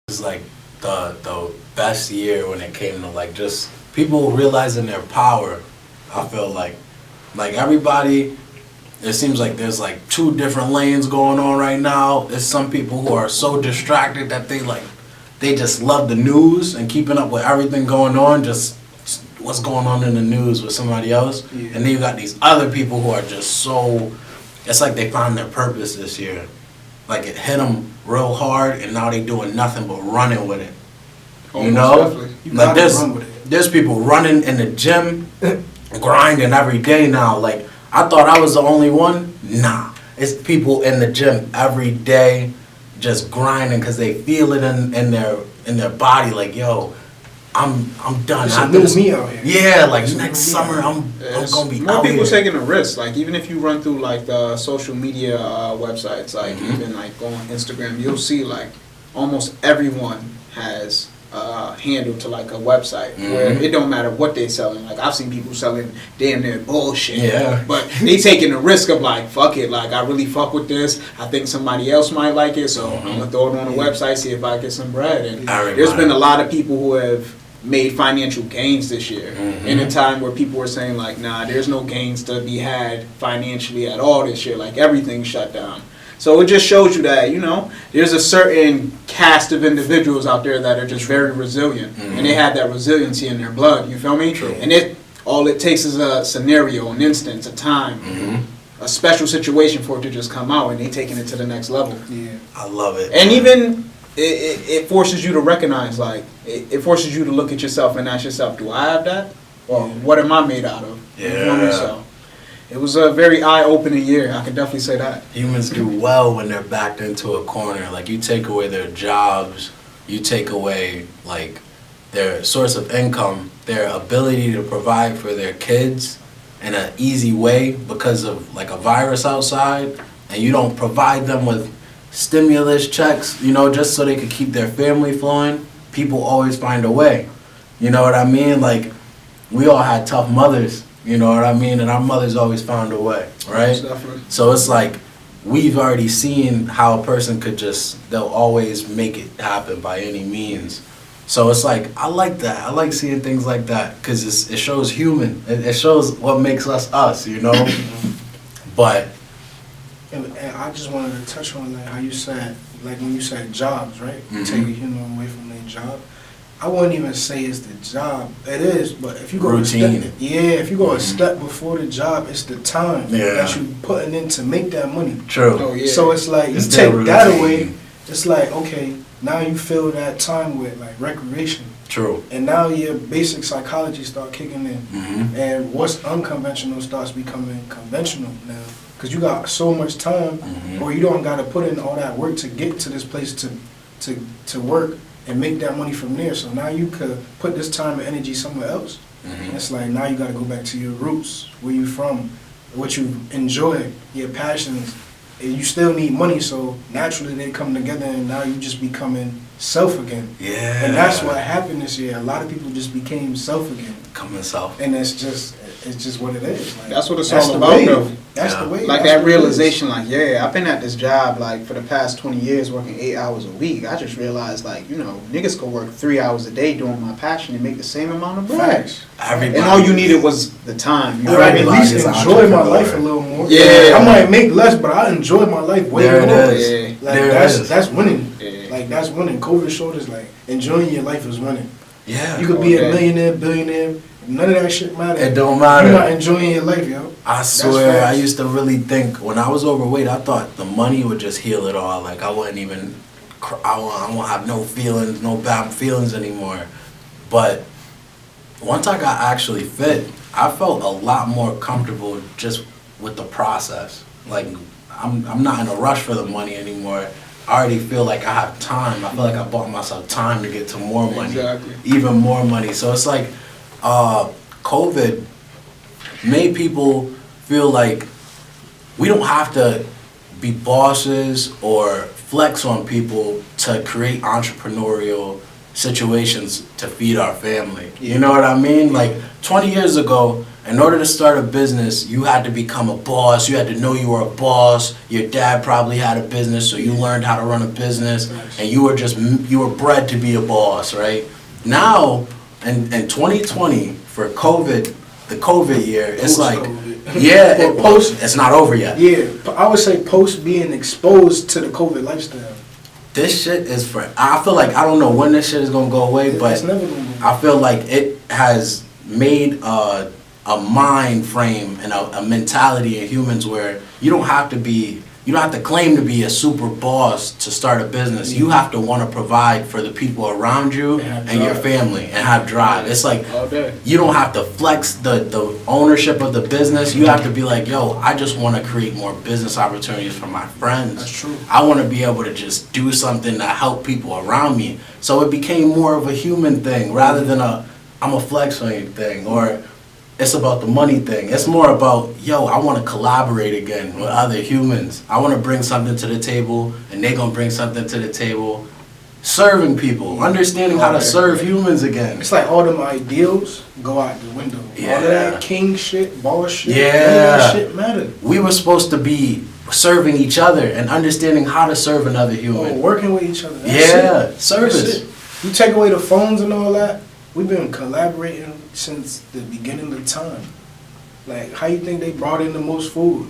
It's like the best year when it came to like just people realizing their power. I feel like everybody. It seems like there's like two different lanes going on right now. There's some people who are so distracted that they just love the news and keeping up with everything going on, just what's going on in the news with somebody else. Yeah. And then you got these other people who are just so, it's like they found their purpose this year. Like it hit them real hard and now they doing nothing but running with it. You know? You like there's people running in the gym, grinding every day now. Like I thought I was the only one. Nah. It's people in the gym every day just grinding because they feel it in their body. Like, yo, I'm done. It's a new me out here. Yeah, like next summer I'm gonna be more out people here. taking a risk. Like even if you run through like the social media websites, like even like go on Instagram, you'll see like almost everyone has handle to like a website where it don't matter what they're selling. Like I've seen people selling damn near bullshit. Yeah. But they taking the risk of like, fuck it, like I really fuck with this. I think somebody else might like it, so I'm gonna throw it on the website, see if I get some bread. And there's been a lot of people who have made financial gains this year in a time where people were saying like, nah, there's no gains to be had financially at all this year. Like everything's shut down. So it just shows you that, you know, there's a certain cast of individuals out there that are just very resilient. And they have that resiliency in their blood, you feel me? True. And all it takes is a scenario, an instance, a time, a special situation for it to just come out, and they taking it to the next level. Yeah, I love it. And even it forces you to recognize, like, it forces you to look at yourself and ask yourself, do I have that? Or what am I made out of? Yeah. You feel me? So it was a very eye-opening year. I can definitely say that. Humans do well when they're backed into a corner. Like you take away their jobs, you take away like their source of income, their ability to provide for their kids in an easy way because of like a virus outside, and you don't provide them with stimulus checks, you know, just so they could keep their family flowing. People always find a way. You know what I mean? Like we all had tough mothers. You know what I mean? And our mothers always found a way, right? So it's like we've already seen how a person could they'll always make it happen by any means. So it's like, I like that. I like seeing things like that because it shows human. It shows what makes us, you know? But. And I just wanted to touch on like how you said, like when you said jobs, right? Take a human away from their job. I wouldn't even say it's the job. It is, but if you go routine. If you go a step before the job, it's the time that you putting in to make that money. True. Oh, yeah. So it's like you take that away. It's like, okay, now you fill that time with like recreation. True. And now your basic psychology start kicking in, and what's unconventional starts becoming conventional now. Because you got so much time, or you don't got to put in all that work to get to this place to work and make that money from there. So now you could put this time and energy somewhere else. And it's like now you got to go back to your roots, where you from, what you enjoy, your passions. And you still need money, so naturally they come together, and now you just becoming self again. Yeah. And that's what happened this year. A lot of people just became self again. Becoming self. And it's just what it is. Like, that's what it's all about, though. That's the way. Like that realization, like, yeah, I've been at this job like for the past 20 years working 8 hours a week. I just realized, like, you know, niggas could work 3 hours a day doing my passion and make the same amount of bread. Facts. And all you needed was the time. You at least enjoy my life a little more. Yeah. I might make less, but I enjoy my life way more. Yeah. Like that's winning. Yeah. Like that's winning. COVID showed us like enjoying your life is winning. Yeah. You could be a millionaire, billionaire. None of that shit matters. It don't matter. You're not enjoying your life, yo. I swear, I used to really think when I was overweight, I thought the money would just heal it all. Like I wouldn't even, I won't have no feelings, no bad feelings anymore. But once I got actually fit, I felt a lot more comfortable just with the process. Like I'm not in a rush for the money anymore. I already feel like I have time. I feel like I bought myself time to get to more money, even more money. So it's like COVID made people feel like we don't have to be bosses or flex on people to create entrepreneurial situations to feed our family. You know what I mean? Like 20 years ago, in order to start a business, you had to become a boss. You had to know you were a boss. Your dad probably had a business, so you learned how to run a business, and you were bred to be a boss, right? Now, in 2020, for COVID, the COVID year, it's like, it's not over yet. Yeah, I would say post being exposed to the COVID lifestyle. This shit is for, I feel like, I don't know when this shit is gonna go away, but It's never gonna go. I feel like it has made a mind frame and a mentality in humans where you don't have to claim to be a super boss to start a business. You have to want to provide for the people around you and your family and have drive. It's like you don't have to flex the ownership of the business. You have to be like, yo, I just want to create more business opportunities for my friends. That's true. I want to be able to just do something to help people around me. So it became more of a human thing rather than I'm a flex on you thing, or it's about the money thing. It's more about, yo, I want to collaborate again with other humans. I want to bring something to the table, and they going to bring something to the table. Serving people, understanding how to serve humans again. It's like all them ideals go out the window. Yeah. All of that king shit, boss shit, Yeah. none of that shit matter. We were supposed to be serving each other and understanding how to serve another human. Working with each other. That's it. Service. That's it. You take away the phones and all that, we've been collaborating since the beginning of time. Like, how you think they brought in the most food?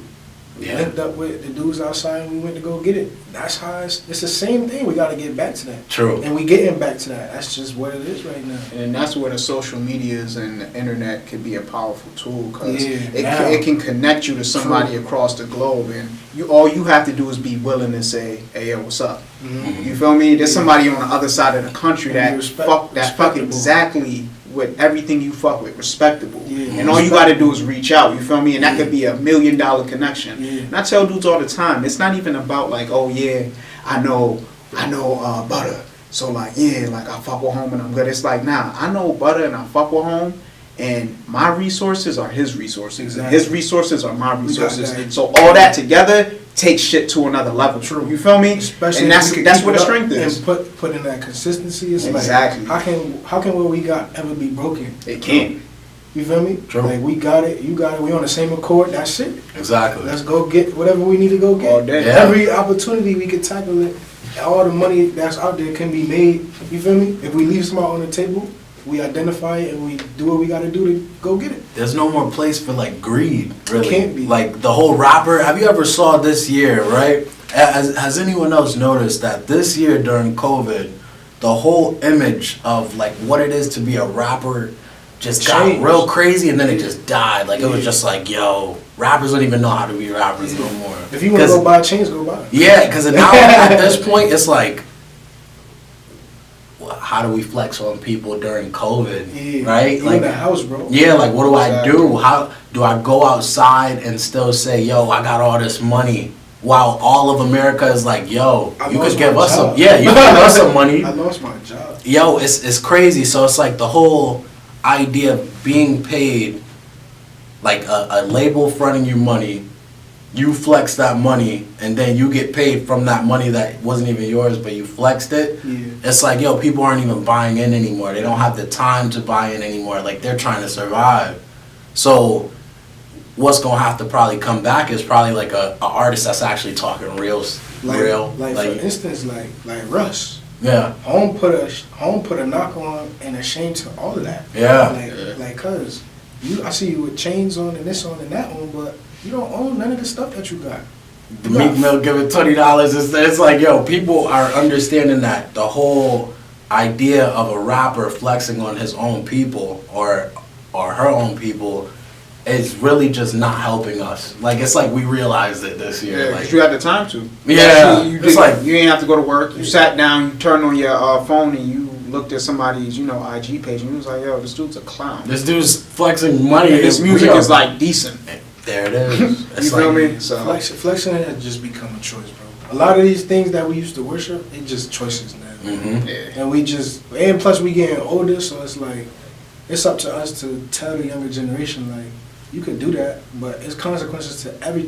We linked up with the dudes outside and we went to go get it. That's how it's the same thing. We got to get back to that. True. And we getting back to that. That's just what it is right now. And that's where the social medias and the internet could be a powerful tool, because Yeah, it can connect you to somebody across the globe, and all you have to do is be willing to say, hey, yo, what's up? Mm-hmm. You feel me? There's somebody on the other side of the country that fuck respectable. exactly with everything you fuck with, respectable. Yeah. And all you gotta do is reach out, you feel me? And that could be $1 million connection. Yeah. And I tell dudes all the time, it's not even about like, oh yeah, I know Butter. So like, yeah, like I fuck with home and I'm good. It's like, nah, I know Butter and I fuck with home, and my resources are his resources. Exactly. His resources are my resources. that. So all that together takes shit to another level. True. You feel me? Especially and if we that's can where the keep it up strength is. And put in that consistency. It's Exactly. like, how can what we got ever be broken? It can't. You feel me? True. Like, we got it, you got it, we on the same accord, that's it. Exactly. Let's go get whatever we need to go get. All day. Yeah. Every opportunity we can tackle it, all the money that's out there can be made. You feel me? If we leave something on the table, we identify it and we do what we got to do to go get it. There's no more place for like greed, really. Can't be. Like the whole rapper. Have you ever saw this year, right? Has anyone else noticed that this year during COVID, the whole image of like what it is to be a rapper just got Changed. real crazy, and then it just died. Like it was just like, yo, rappers don't even know how to be rappers no more. If you want to go buy chains, go buy. Yeah, because now at this point, it's like, well, how do we flex on people during COVID? Yeah. Right? You Like, in the house, bro. yeah, like what do I Exactly. do? How do I go outside and still say, yo, I got all this money, while all of America is like, yo, I you lost could give my us job. some, yeah, you could give us some money. I lost my job. Yo, it's crazy. So it's like the whole idea of being paid, like a label fronting you money, you flex that money, and then you get paid from that money that wasn't even yours, but you flexed it. Yeah. It's like, yo, people aren't even buying in anymore. They don't have the time to buy in anymore. Like, they're trying to survive. So what's gonna have to probably come back is probably like a artist that's actually talking real. Like for instance, like Russ. Yeah. Home put a knock on and a shame to all of that. Yeah. Like cuz I see you with chains on and this on and that on, but you don't own none of the stuff that you got. The Meek Mill giving $20. It's like, yo, people are understanding that the whole idea of a rapper flexing on his own people or her own people is really just not helping us. Like, it's like we realized it this year. Yeah, Like, because you had the time to. Yeah, You it's like- you ain't have to go to work. You sat down, you turned on your phone, and you looked at somebody's, IG page, and you was like, yo, this dude's a clown. this dude's flexing money. And his music is like decent. There it is. It's You feel like, me? So Flexing has just become a choice, bro. A lot of these things that we used to worship, it just choices now. Mhm. yeah. And plus we getting older, so it's like, it's up to us to tell the younger generation, like, you could do that, but it's consequences to everything.